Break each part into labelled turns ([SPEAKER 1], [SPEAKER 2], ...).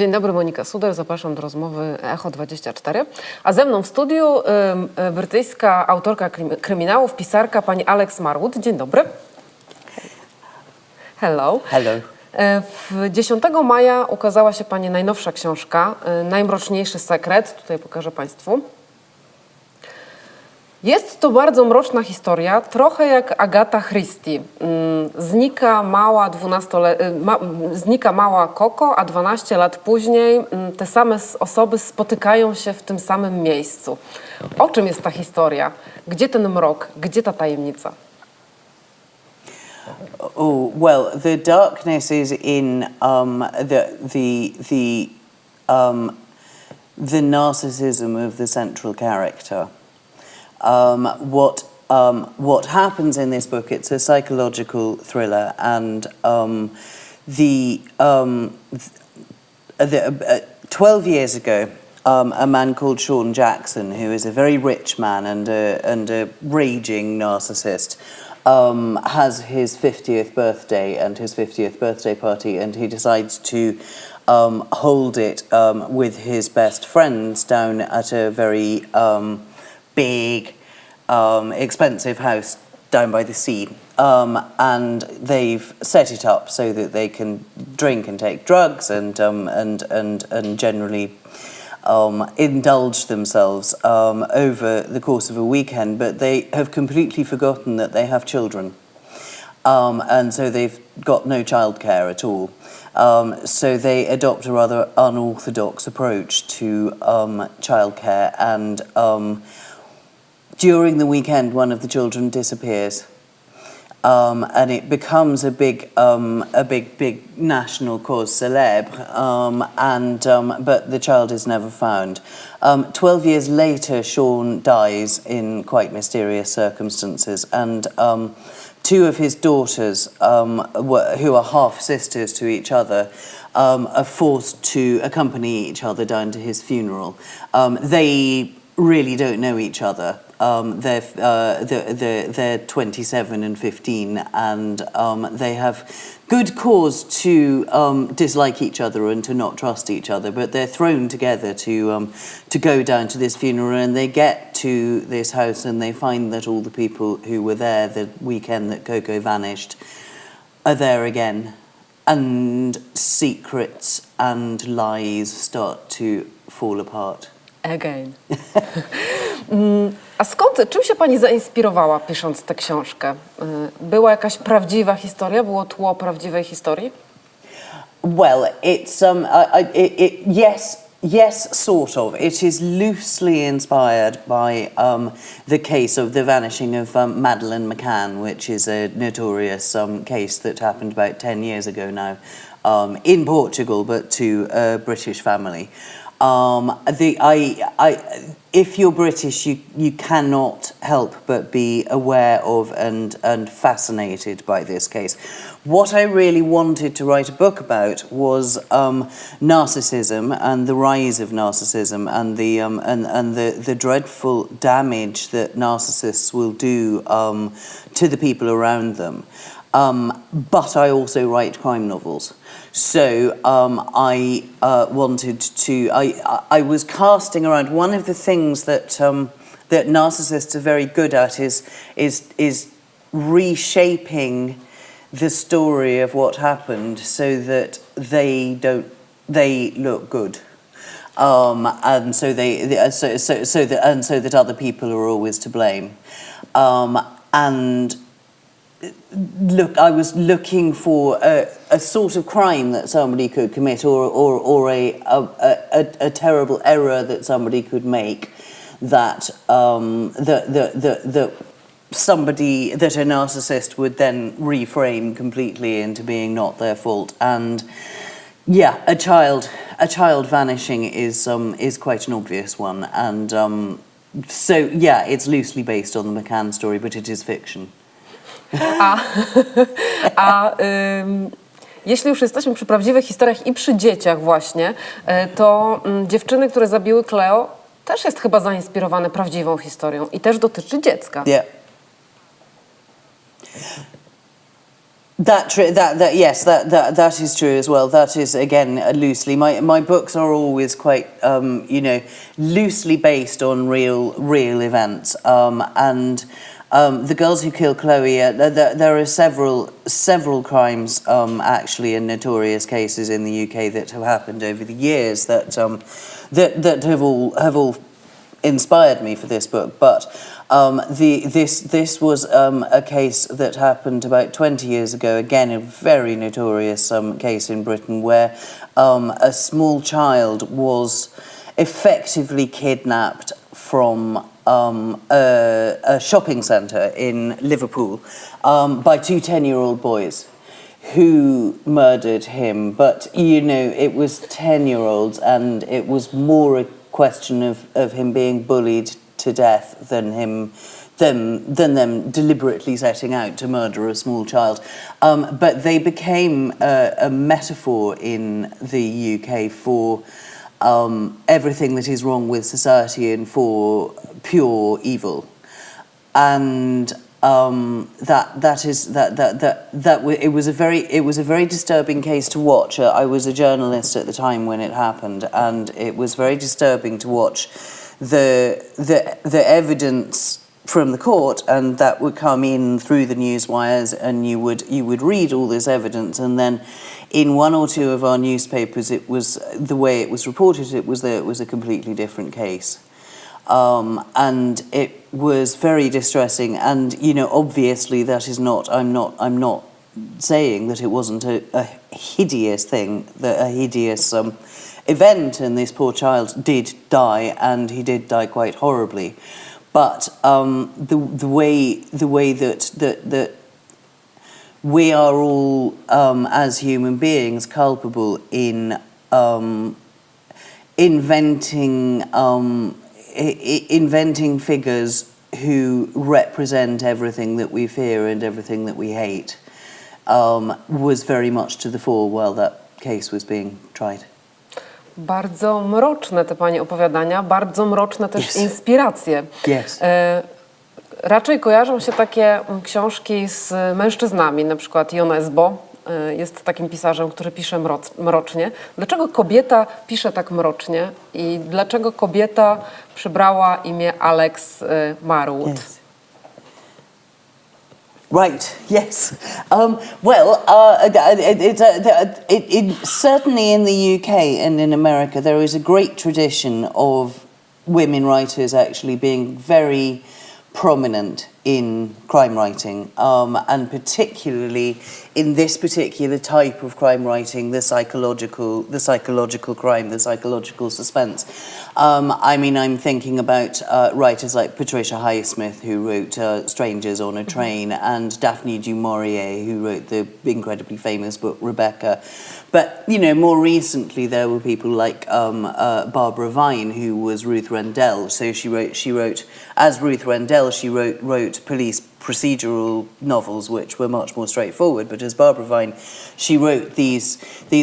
[SPEAKER 1] Dzień dobry, Monika Suder, zapraszam do rozmowy Echo24. A ze mną w studiu brytyjska autorka kryminałów, pisarka pani Alex Marwood. Dzień dobry. Hello.
[SPEAKER 2] Hello.
[SPEAKER 1] 10 maja ukazała się pani najnowsza książka, Najmroczniejszy sekret. Tutaj pokażę państwu. Jest to bardzo mroczna historia, trochę jak Agata Christie. Znika mała Koko, a 12 lat później te same osoby spotykają się w tym samym miejscu. O czym jest ta historia? Gdzie ten mrok? Gdzie ta tajemnica?
[SPEAKER 2] Oh, well, the darkness is in the narcissism of the central character. What happens in this book? It's a psychological thriller, and 12 years ago, a man called Sean Jackson, who is a very rich man and a raging narcissist, has his 50th birthday and his 50th birthday party, and he decides to hold it with his best friends down at a very big, expensive house down by the sea. And they've set it up so that they can drink and take drugs and generally indulge themselves over the course of a weekend, but they have completely forgotten that they have children. And so they've got no childcare at all. So they adopt a rather unorthodox approach to childcare, and during the weekend one of the children disappears. And it becomes a big national cause célèbre, but the child is never found. 12 years later, Sean dies in quite mysterious circumstances, and two of his daughters, who are half sisters to each other, are forced to accompany each other down to his funeral. They really don't know each other. They're 27 and 15, and they have good cause to dislike each other and to not trust each other, but they're thrown together to go down to this funeral, and they get to this house and they find that all the people who were there the weekend that Coco vanished are there again, and secrets and lies start to fall apart.
[SPEAKER 1] Again. A czym się pani zainspirowała, pisząc tę książkę? Była jakaś prawdziwa historia? Było tło prawdziwej historii?
[SPEAKER 2] Well, it's yes, sort of. It is loosely inspired by the case of the vanishing of Madeleine McCann, which is a notorious case that happened about 10 years ago now, in Portugal, but to a British family. If you're British, you cannot help but be aware of and fascinated by this case. What I really wanted to write a book about was narcissism and the rise of narcissism and the dreadful damage that narcissists will do to the people around them. But I also write crime novels. So I wanted to. I was casting around. One of the things that narcissists are very good at is reshaping the story of what happened so that they look good, and so that other people are always to blame, and. Look, I was looking for a sort of crime that somebody could commit, or a terrible error that somebody could make, that that a narcissist would then reframe completely into being not their fault. And yeah, a child vanishing is quite an obvious one, and so yeah, it's loosely based on the McCann story, but it is fiction.
[SPEAKER 1] Jeśli już jesteśmy przy prawdziwych historiach i przy dzieciach właśnie, to Dziewczyny, które zabiły Cleo też jest chyba zainspirowane prawdziwą historią i też dotyczy dziecka.
[SPEAKER 2] Yeah. That is true as well. That is again loosely. My books are always quite loosely based on real events. And The Girls Who Killed Chloe. There are several crimes actually and notorious cases in the UK that have happened over the years that have all inspired me for this book, but this was a case that happened about 20 years ago, again a very notorious case in Britain, where a small child was effectively kidnapped from a shopping centre in Liverpool by two 10-year-old boys who murdered him. But, it was 10-year-olds, and it was more a question of him being bullied to death than them deliberately setting out to murder a small child. But they became a metaphor in the UK for everything that is wrong with society and for pure evil. And it was a very disturbing case to watch. I was a journalist at the time when it happened, and it was very disturbing to watch the evidence from the court, and that would come in through the news wires, and you would read all this evidence, and then in one or two of our newspapers, it was the way it was reported. It was a completely different case. And it was very distressing, and obviously that is not. I'm not saying that it wasn't a hideous thing, a hideous event, and this poor child did die, and he did die quite horribly. But the way that we are all as human beings culpable in inventing figures who represent everything that we fear and everything that we hate was very much to the fore while that case was being tried.
[SPEAKER 1] Bardzo mroczne te Pani opowiadania, bardzo mroczne też inspiracje.
[SPEAKER 2] Yes.
[SPEAKER 1] Raczej kojarzą się takie książki z mężczyznami, na przykład Jon Esbo jest takim pisarzem, który pisze mrocznie. Dlaczego kobieta pisze tak mrocznie i dlaczego kobieta przybrała imię Alex Marwood?
[SPEAKER 2] Yes. Right. Yes. Certainly in the UK and in America, there is a great tradition of women writers actually being very prominent in crime writing, and particularly in this particular type of crime writing, the psychological crime, the psychological suspense. I'm thinking about writers like Patricia Highsmith, who wrote Strangers on a Train, and Daphne du Maurier, who wrote the incredibly famous book Rebecca. But, more recently there were people like Barbara Vine, who was Ruth Rendell. So she wrote as Ruth Rendell, she wrote police procedural novels, which were much more straightforward. But as Barbara Vine, she wrote these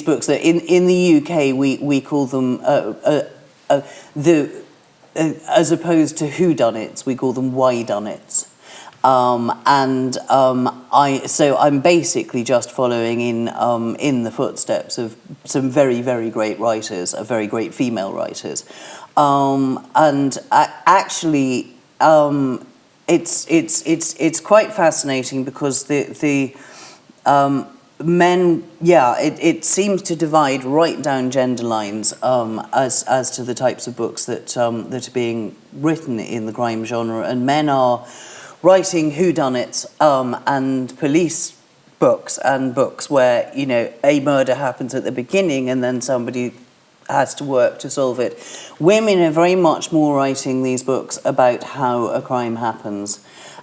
[SPEAKER 2] books that in the UK we call them as opposed to whodunits, we call them whydunits. I'm basically just following in the footsteps of some very, very great writers, very great female writers, it's quite fascinating because the men, it seems to divide right down gender lines as to the types of books that are being written in the crime genre, and men are writing whodunits and police books and books where a murder happens at the beginning and then somebody has to work to solve it. Women are very much more writing these books about how a crime happens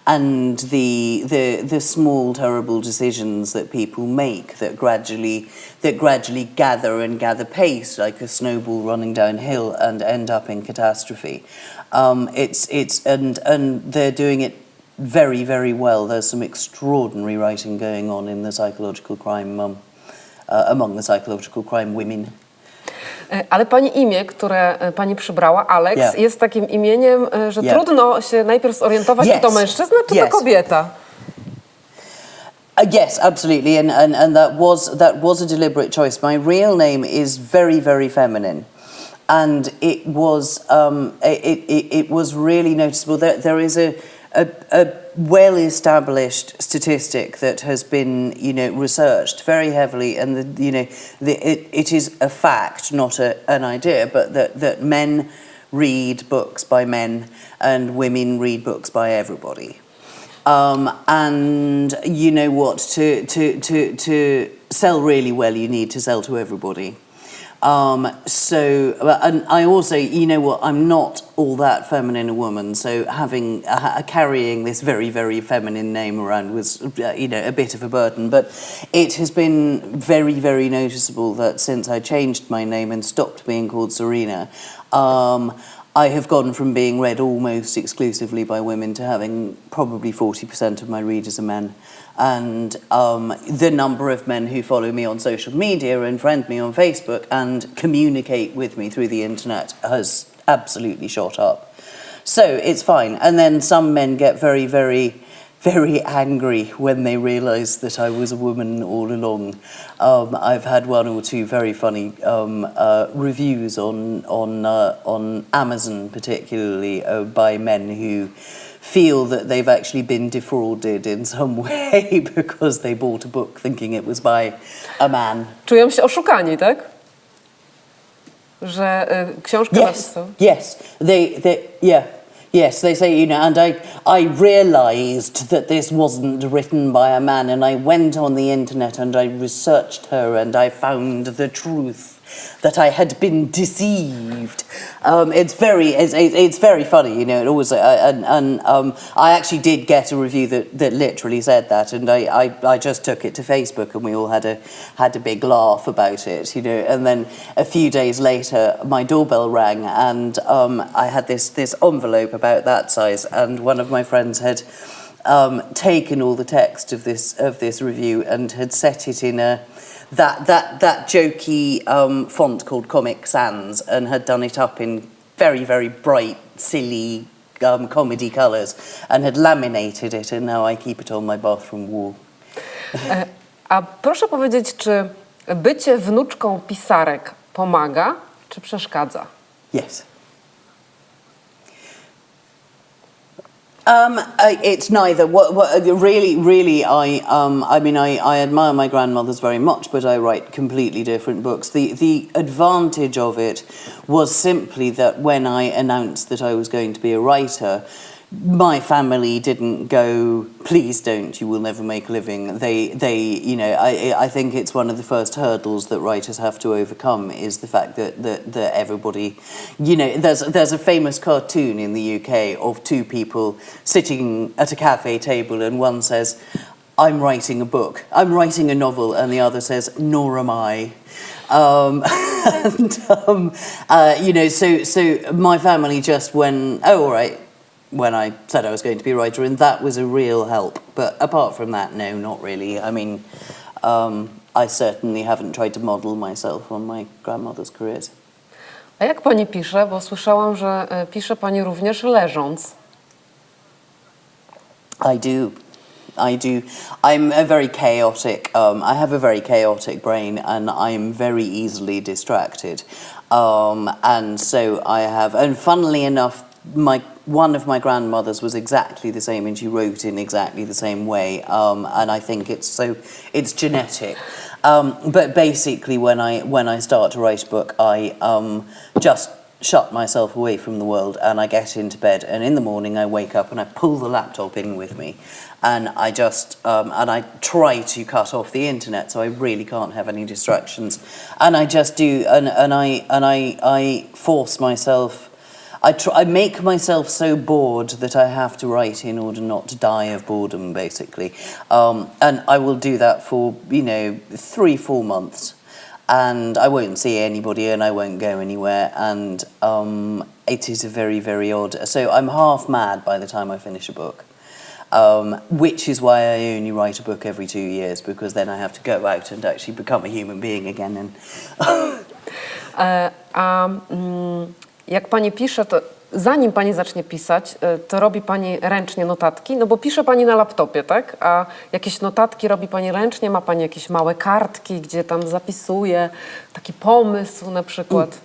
[SPEAKER 2] and the small terrible decisions that people make that gradually gather pace like a snowball running downhill and end up in catastrophe. And they're doing it very, very well. There's some extraordinary writing going on in the psychological crime among the psychological crime women.
[SPEAKER 1] Ale Pani imię, które Pani przybrała, Alex, jest takim imieniem, że trudno się najpierw zorientować, czy to mężczyzna, czy to kobieta.
[SPEAKER 2] Yes, absolutely, and that was a deliberate choice. My real name is very, very feminine, and it was it was really noticeable. There is a well-established statistic that has been, you know, researched very heavily, and it is a fact, not an idea, but that men read books by men and women read books by everybody. And you know what, to sell really well, you need to sell to everybody. So, and I also, you know what, I'm not all that feminine a woman, so having carrying this very, very feminine name around was, you know, a bit of a burden. But it has been very, very noticeable that since I changed my name and stopped being called Serena, I have gone from being read almost exclusively by women to having probably 40% of my readers are men. And the number of men who follow me on social media and friend me on Facebook and communicate with me through the internet has absolutely shot up. So it's fine. And then some men get very, very, very angry when they realise that I was a woman all along. I've had one or two very funny reviews on Amazon, particularly by men who feel that they've actually been defrauded in some way because they bought a book thinking it was by a man.
[SPEAKER 1] Czują się oszukani, tak? Że książkę napisał.
[SPEAKER 2] Yes, they say, you know, and I realised that this wasn't written by a man, and I went on the internet and I researched her and I found the truth, that I had been deceived. It's very funny, you know. It always I actually did get a review that literally said that, and I just took it to Facebook, and we all had a big laugh about it, you know. And then a few days later, my doorbell rang, and I had this envelope about that size, and one of my friends had taken all the text of this review and had set it in that jokey font called Comic Sans, and had done it up in very, very bright, silly comedy colours, and had laminated it, and now I keep it on my bathroom wall.
[SPEAKER 1] A proszę powiedzieć, czy bycie wnuczką pisarek pomaga, czy przeszkadza?
[SPEAKER 2] Yes. It's neither. Really, I mean, I admire my grandmothers very much, but I write completely different books. The advantage of it was simply that when I announced that I was going to be a writer, my family didn't go, please don't, you will never make a living. They you know, I think it's one of the first hurdles that writers have to overcome, is the fact that everybody, you know, there's a famous cartoon in the UK of two people sitting at a cafe table, and one says, I'm writing a book, I'm writing a novel, and the other says, nor am I. You know, so my family just went, oh, all right, when I said I was going to be a writer, and that was a real help. But apart from that, no, not really. I mean, I certainly haven't tried to model myself on my grandmother's careers.
[SPEAKER 1] A jak pani pisze? Bo słyszałam, że pisze pani również leżąc.
[SPEAKER 2] I do. I'm a very chaotic, I have a very chaotic brain, and I'm very easily distracted. And so I have, and funnily enough, one of my grandmothers was exactly the same, and she wrote in exactly the same way. And I think it's genetic. But basically, when I start to write a book, I just shut myself away from the world, and I get into bed, and in the morning I wake up and I pull the laptop in with me, and I just and I try to cut off the internet, so I really can't have any distractions, and I just do, and I force myself. I make myself so bored that I have to write in order not to die of boredom, basically, and I will do that for 3-4 months. And I won't see anybody, and I won't go anywhere, and it is a very, very odd. So I'm half mad by the time I finish a book, which is why I only write a book every 2 years, because then I have to go out and actually become a human being again.
[SPEAKER 1] Jak pani pisze, to zanim pani zacznie pisać, to robi pani ręcznie notatki, no bo pisze pani na laptopie, tak? A jakieś notatki robi pani ręcznie, ma pani jakieś małe kartki, gdzie tam zapisuje taki pomysł na przykład?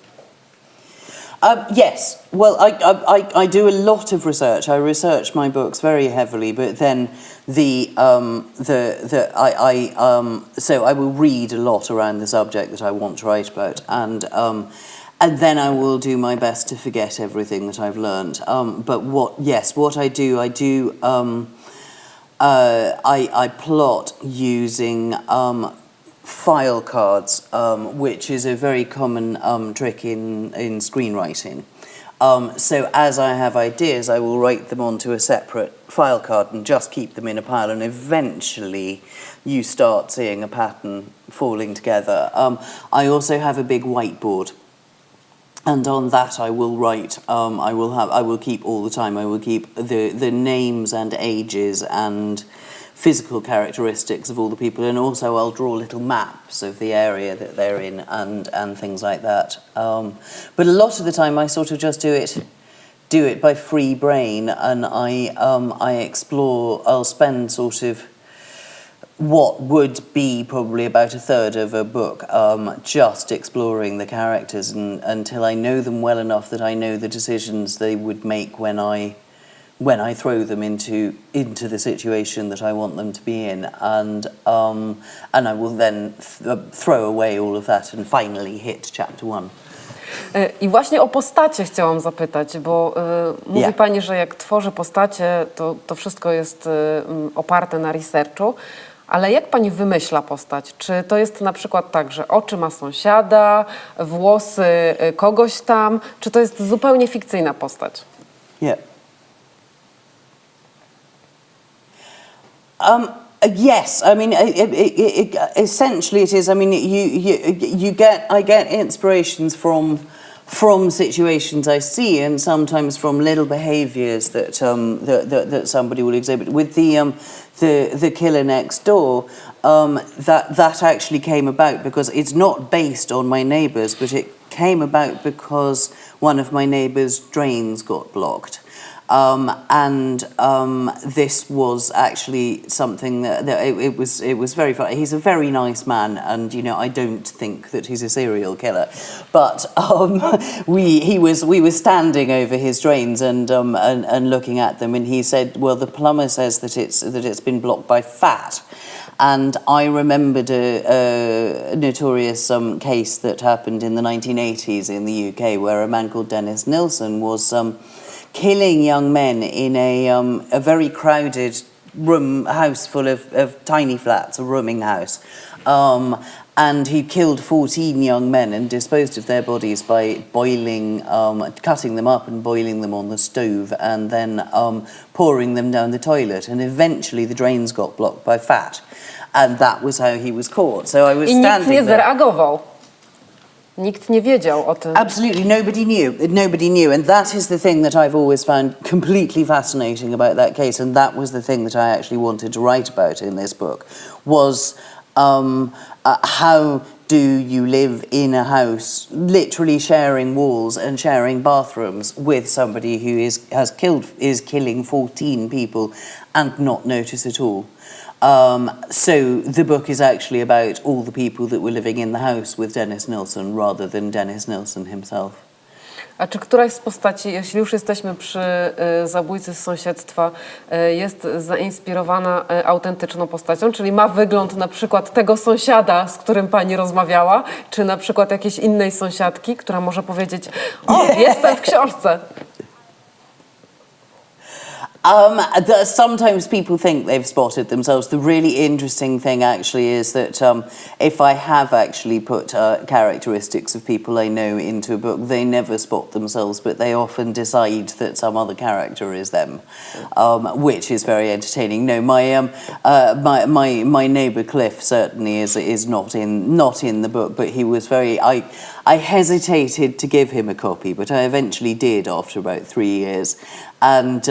[SPEAKER 2] Yes. Well, I do a lot of research. I research my books very heavily, but then so I will read a lot around the subject that I want to write about, and then I will do my best to forget everything that I've learned. But what I do, I plot using file cards, which is a very common trick in screenwriting. So as I have ideas, I will write them onto a separate file card and just keep them in a pile, and eventually you start seeing a pattern falling together. I also have a big whiteboard, and on that I will write, I will keep all the time, I will keep the names and ages and physical characteristics of all the people, and also I'll draw little maps of the area that they're in and things like that. But a lot of the time I sort of just do it by free brain, and I explore. I'll spend sort of what would be probably about a third of a book just exploring the characters until I know them well enough that I know the decisions they would make when I throw them into the situation that I want them to be in, and I will then throw away all of that and finally hit chapter 1.
[SPEAKER 1] I właśnie o postacie chciałam zapytać, bo mówi pani, że jak tworzy postacie, to wszystko jest oparte na researchu, ale jak pani wymyśla postać? Czy to jest na przykład tak, że oczy ma sąsiada, włosy kogoś tam, czy to jest zupełnie fikcyjna postać?
[SPEAKER 2] Yeah. Yes, I mean, essentially it is. I mean, I get inspirations from situations I see, and sometimes from little behaviours that somebody will exhibit. With the killer next door, that actually came about because it's not based on my neighbours, but it came about because one of my neighbours' drains got blocked. This was actually something that it was very funny. He's a very nice man, and I don't think that he's a serial killer, but we were standing over his drains and looking at them, and he said, "Well, the plumber says that it's been blocked by fat." And I remembered a notorious case that happened in the 1980s in the UK, where a man called Dennis Nilsson was killing young men in a very crowded house full of tiny flats, a rooming house. And he killed 14 young men and disposed of their bodies by cutting them up and boiling them on the stove, and then pouring them down the toilet. And eventually the drains got blocked by fat. And that was how he was caught. So I was
[SPEAKER 1] I
[SPEAKER 2] standing
[SPEAKER 1] nikt nie
[SPEAKER 2] there.
[SPEAKER 1] zareagował. Nikt nie wiedział o tym.
[SPEAKER 2] Absolutely, nobody knew, and that is the thing that I've always found completely fascinating about that case, and that was the thing that I actually wanted to write about in this book, was how do you live in a house, literally sharing walls and sharing bathrooms with somebody who is killing 14 people and not notice at all. So the book is actually about all the people that were living in the house with Dennis Nilsson rather than Dennis Nilsson himself.
[SPEAKER 1] A czy któraś z postaci, jeśli już jesteśmy przy zabójcy z sąsiedztwa, jest zainspirowana autentyczną postacią, czyli ma wygląd na przykład tego sąsiada, z którym pani rozmawiała, czy na przykład jakiejś innej sąsiadki, która może powiedzieć: "O, jestem w książce"?
[SPEAKER 2] Sometimes people think they've spotted themselves. The really interesting thing actually is that if I have actually put characteristics of people I know into a book, they never spot themselves, but they often decide that some other character is them, which is very entertaining. No, my neighbour Cliff certainly is not in the book, but he was very. I hesitated to give him a copy, but I eventually did after about 3 years, and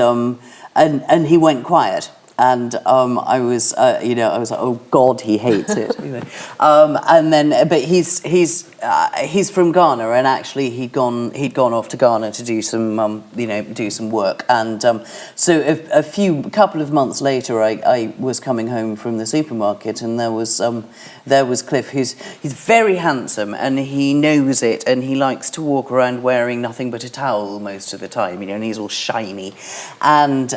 [SPEAKER 2] he went quiet. And I was, you know, I was like, oh God, he hates it. You know. And then, but he's from Ghana, and actually he'd gone off to Ghana to do some, you know, do some work. And so a couple of months later, I was coming home from the supermarket, and there was Cliff, he's very handsome, and he knows it, and he likes to walk around wearing nothing but a towel most of the time, you know, and he's all shiny. And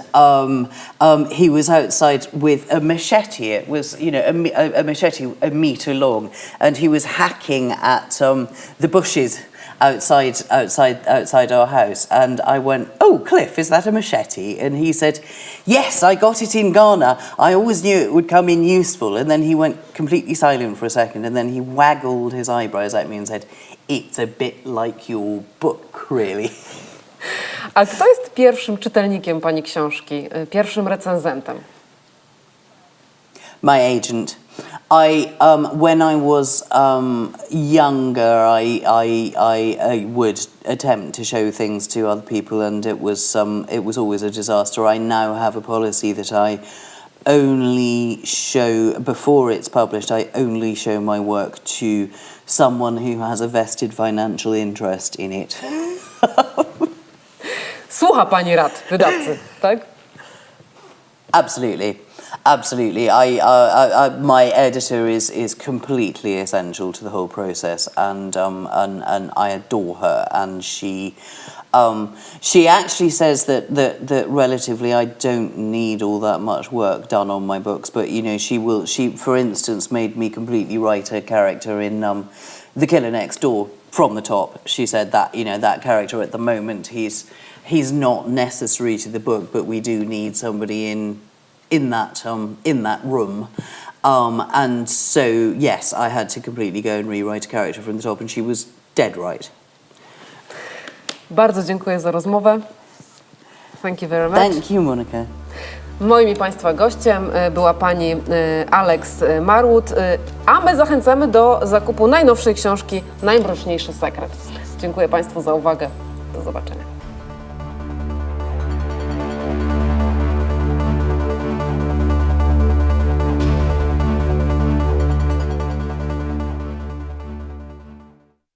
[SPEAKER 2] he was outside with a machete. It was, you know, a machete a metre long, and he was hacking at the bushes outside our house. And I went, "Oh, Cliff, is that a machete?" And he said, "Yes, I got it in Ghana. I always knew it would come in useful." And then he went completely silent for a second, and then he waggled his eyebrows at me and said, "It's a bit like your book, really."
[SPEAKER 1] A kto jest pierwszym czytelnikiem pani książki, pierwszym recenzentem?
[SPEAKER 2] My agent. When I was younger, I would attempt to show things to other people, and it was always a disaster. I now have a policy that I only show, before it's published, I only show my work to someone who has a vested financial interest in it.
[SPEAKER 1] Słucha pani rad wydawcy, tak?
[SPEAKER 2] Absolutely. Absolutely. My editor is completely essential to the whole process, and I adore her. And she actually says that relatively I don't need all that much work done on my books, but you know, she for instance made me completely write a character in The Killer Next Door from the top. She said that, you know, that character at the moment, he's not necessary to the book, but we do need somebody in that room, and so yes, I had to completely go and rewrite a character from the top, and she was dead right.
[SPEAKER 1] Bardzo dziękuję za rozmowę. Thank you very much.
[SPEAKER 2] Thank you, Monika.
[SPEAKER 1] Moim i Państwa gościem była pani Alex Marwood, a my zachęcamy do zakupu najnowszej książki Najmroczniejszy sekret. Dziękuję Państwu za uwagę. Do zobaczenia.